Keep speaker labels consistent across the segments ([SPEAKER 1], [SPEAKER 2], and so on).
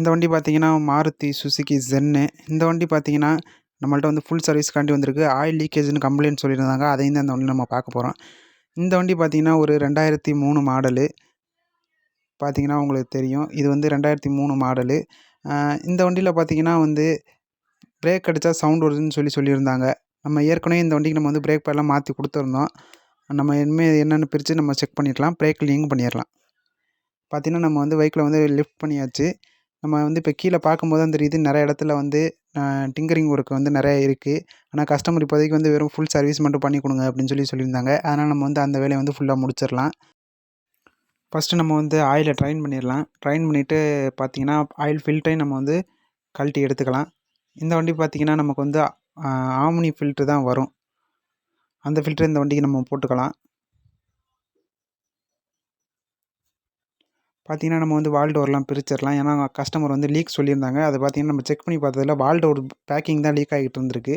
[SPEAKER 1] இந்த வண்டி பார்த்தீங்கன்னா, மாருதி சுசுகி ஜென்னு. இந்த வண்டி பார்த்தீங்கன்னா, நம்மள்ட்ட வந்து ஃபுல் சர்வீஸ்க்காண்டி வந்திருக்கு. ஆயில் லீக்கேஜ்ன்னு கம்ப்ளைண்ட் சொல்லியிருந்தாங்க. அதையும் தான் இந்த வண்டியில நம்ம பார்க்க போறோம். இந்த வண்டி பார்த்தீங்கன்னா, ஒரு 2003 மாடலு. பார்த்தீங்கன்னா உங்களுக்கு தெரியும். இது வந்து 2003 மாடலு. இந்த வண்டியில பார்த்தீங்கன்னா வந்து, பிரேக் அடிச்சா சவுண்ட் வருதுன்னு சொல்லியிருந்தாங்க. நம்ம ஏற்கனவே இந்த வண்டிக்கு நம்ம வந்து பிரேக் பேட்லாம் மாத்தி குடுத்துருந்தோம். நம்ம இனிமே என்னென்னு பிரிச்சு நம்ம செக் பண்ணிக்கலாம். பிரேக் லிங்க் பண்ணிறலாம். பார்த்தீங்கன்னா, நம்ம வந்து பைக்கில வந்து லிஃப்ட் பண்ணியாச்சு. நம்ம வந்து இப்போ கீழ பார்க்கும்போது தான் தெரியுது நெறைய இடத்துல வந்து டிங்கரிங் ஒர்க் வந்து நெறைய இருக்கு. ஆனா கஸ்டமர் இப்போதைக்கு வந்து வெறும் ஃபுல் சர்வீஸ் மட்டும் பண்ணி குடுங்க அப்படின்னு சொல்லியிருந்தாங்க. அதனால நம்ம வந்து அந்த வேலைய வந்து ஃபுல்லா முடிச்சிரலாம். ஃபர்ஸ்ட்டு நம்ம வந்து ஆயில ட்ரைன் பண்ணிரலாம். ட்ரைன் பண்ணிட்டு பார்த்தீங்கன்னா, ஆயில் ஃபில்டரையும் நம்ம வந்து கழட்டி எடுத்துக்கலாம். இந்த வண்டி பார்த்தீங்கன்னா, நமக்கு வந்து ஆம்னி ஃபில்டர் தான் வரும். அந்த ஃபில்டர் இந்த வண்டிக்கு நம்ம போட்டுக்கலாம். பார்த்தீங்கன்னா, நம்ம வந்து வால் டோர்லாம் பிரிச்சிரலாம். ஏன்னா கஸ்டமர் வந்து லீக் சொல்லியிருந்தாங்க. அத பார்த்தீங்கன்னா, நம்ம செக் பண்ணி பார்த்ததுல வால் டோர் பேக்கிங் தான் லீக் ஆகிட்டு இருந்திருக்கு.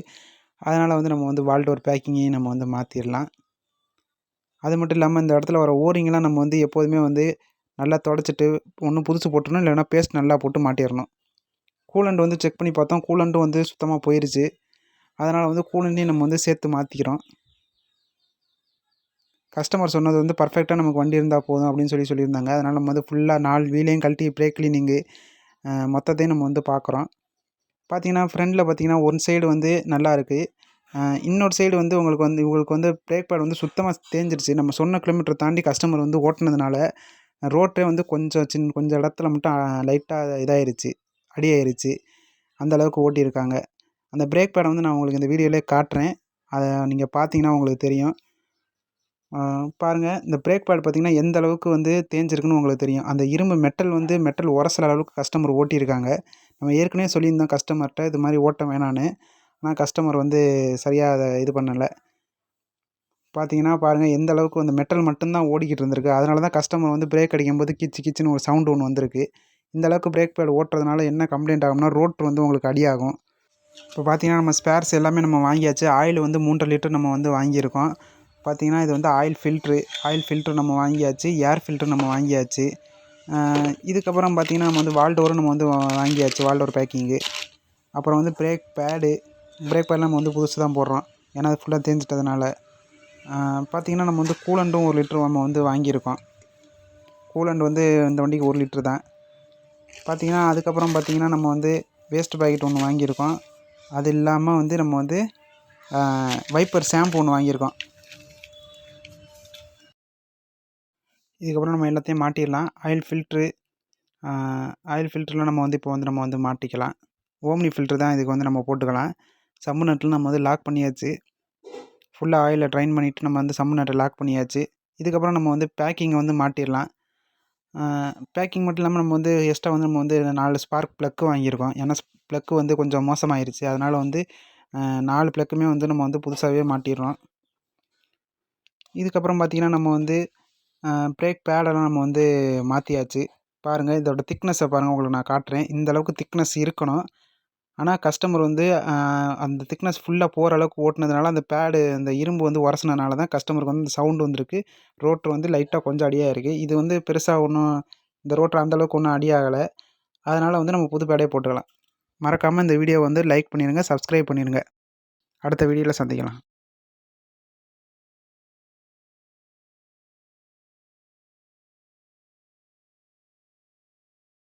[SPEAKER 1] அதனால வந்து நம்ம வந்து வால் டோர் பேக்கிங்கையும் நம்ம வந்து மாத்திரலாம். அது மட்டும் இல்லாம இந்த இடத்துல வர ஓரிங்லாம் நம்ம வந்து எப்போதுமே வந்து நல்லா தொடச்சிட்டு ஒண்ணு புதுசு போட்டுறணும். இல்லைன்னா பேஸ்ட் நல்லா போட்டு மாட்டிறணும். கூலண்ட் வந்து செக் பண்ணி பார்த்தோம். கூலண்ட்டும் வந்து சுத்தமா போயிருச்சு. அதனால வந்து கூலண்ட்டையும் நம்ம வந்து சேர்த்து மாத்திக்கிறோம். கஸ்டமர் சொன்னது வந்து பர்ஃபெக்ட்டா நமக்கு வண்டி இருந்தா போதும் அப்படின்னு சொல்லியிருந்தாங்க. அதனால நம்ம வந்து ஃபுல்லா 4 வீலையும் கழட்டி பிரேக் கிளீனிங்கு மொத்தத்தையும் நம்ம வந்து பார்க்குறோம். பார்த்தீங்கன்னா, ஃப்ரண்ட்ல பார்த்தீங்கன்னா, ஒன் சைடு வந்து நல்லா இருக்கு. இன்னொரு சைடு வந்து உங்களுக்கு வந்து பிரேக் பேட் வந்து சுத்தமா தேஞ்சிருச்சு. நம்ம சொன்ன கிலோமீட்டர் தாண்டி கஸ்டமர் வந்து ஓட்டுனதுனால, ரோட்டே வந்து கொஞ்சம் இடத்துல மட்டும் லைட்டா இதாயிருச்சு. அடியாயிருச்சு. அந்த அளவுக்கு ஓட்டியிருக்காங்க. அந்த பிரேக் பேட வந்து நான் உங்களுக்கு இந்த வீடியோலயே காட்டுறேன். அத நீங்க பார்த்தீங்கன்னா உங்களுக்கு தெரியும். பாருங்க இந்த பிரேக் பேட் பார்த்தீங்கன்னா, எந்த அளவுக்கு வந்து தேஞ்சிருக்குன்னு உங்களுக்கு தெரியும். அந்த இரும்பு மெட்டல் உரசுற அளவுக்கு கஸ்டமர் ஓட்டியிருக்காங்க. நம்ம ஏற்கனவே சொல்லியிருந்தோம் கஸ்டமர்ட்ட இது மாரி ஓட்ட வேணான்னு. ஆனா கஸ்டமர் வந்து சரியா அத இது பண்ணல. பார்த்தீங்கன்னா, பாருங்க எந்த அளவுக்கு அந்த மெட்டல் மட்டும் தான் ஓடிக்கிட்டு இருந்திருக்கு. அதனால தான் கஸ்டமர் வந்து பிரேக் அடிக்கும்போது கீச்சு கீச்சுன்னு ஒரு சவுண்ட் ஒண்ணு வந்திருக்கு. இந்த அளவுக்கு பிரேக் பேட் ஓட்டுறதுனால என்ன கம்ப்ளைண்ட் ஆகும்னா, ரோட்ரு வந்து உங்களுக்கு அடியாகும். இப்போ பார்த்தீங்கன்னா, நம்ம ஸ்பேர்ஸ் எல்லாமே நம்ம வாங்கியாச்சு. ஆயில் வந்து 3 1/2 லிட்டர் நம்ம வந்து வாங்கியிருக்கோம். பார்த்தீங்கன்னா, இது வந்து ஆயில் ஃபில்ட்ரு நம்ம வாங்கியாச்சு. ஏர் ஃபில்ட்ரு நம்ம வாங்கியாச்சு. இதுக்கப்புறம் பார்த்தீங்கன்னா, நம்ம வந்து வால் டோரும் நம்ம வந்து வாங்கியாச்சு. வால் டோர் பேக்கிங்கு. அப்புறம் வந்து பிரேக் பேட்லாம் நம்ம வந்து புதுசு தான் போடுறோம். ஏன்னா, அது ஃபுல்லா தேஞ்சிட்டதுனால. பார்த்தீங்கன்னா, நம்ம வந்து கூலண்ட்டும் 1 லிட்டர் நம்ம வந்து வாங்கியிருக்கோம். கூலண்ட் வந்து இந்த வண்டிக்கு 1 லிட்டர் தான். பார்த்தீங்கன்னா, அதுக்கப்புறம் பார்த்தீங்கன்னா, நம்ம வந்து வேஸ்ட் பாக்கெட் ஒண்ணு வாங்கியிருக்கோம். அது இல்லாம வந்து நம்ம வந்து வைப்பர் ஷாம்பு ஒண்ணு வாங்கியிருக்கோம். இதுக்கப்புறம் நம்ம எல்லாத்தையும் மாட்டிரலாம். ஆயில் ஃபில்டர்ல நம்ம வந்து இப்போ வந்து நம்ம வந்து மாட்டிக்கலாம். ஓம்னி ஃபில்டர் தான் இதுக்கு வந்து நம்ம போட்டுக்கலாம். சம்மு நட்டுல நம்ம வந்து லாக் பண்ணியாச்சு. ஃபுல்லா ஆயில ட்ரைன் பண்ணிட்டு நம்ம வந்து சம்மு நட்ட லாக் பண்ணியாச்சு. இதுக்கப்புறம் நம்ம வந்து பேக்கிங்க வந்து மாட்டிரலாம். பேக்கிங் மட்டும் இல்லாம நம்ம வந்து எக்ஸ்ட்ரா வந்து நம்ம வந்து 4 ஸ்பார்க் ப்ளக்கு வாங்கியிருக்கோம். ஏன்னா ப்ளக்கு வந்து கொஞ்சம் மோசமாயிருச்சு. அதனால வந்து 4 ப்ளக்குமே வந்து நம்ம வந்து புதுசாவே மாட்டிர்றோம். இதுக்கப்புறம் பார்த்தீங்கன்னா, நம்ம வந்து பிரேக் பேடெல்லாம் நம்ம வந்து மாத்தியாச்சு. பாருங்க இதோட திக்னஸ பாருங்க உங்களுக்கு நான் காட்டுறேன். இந்த அளவுக்கு திக்னஸ் இருக்கணும். ஆனா கஸ்டமர் வந்து அந்த திக்னஸ் ஃபுல்லா போற அளவுக்கு ஓட்டுனதுனால அந்த இரும்பு வந்து உரசுனனால தான் கஸ்டமருக்கு வந்து இந்த சவுண்ட் வந்திருக்கு. ரோட்ரு வந்து லைட்டா கொஞ்சம் அடியாயிருக்கு. இது வந்து பெருசா ஒண்ணும் இந்த ரோட்ரு அந்த அளவுக்கு ஒண்ணும் அடியாகல. அதனால வந்து நம்ம புது பேடே போட்டுக்கலாம். மறக்காம இந்த வீடியோவ வந்து லைக் பண்ணிருங்க, சப்ஸ்கிரைப் பண்ணிருங்க. அடுத்த வீடியோல சந்திக்கலாம்.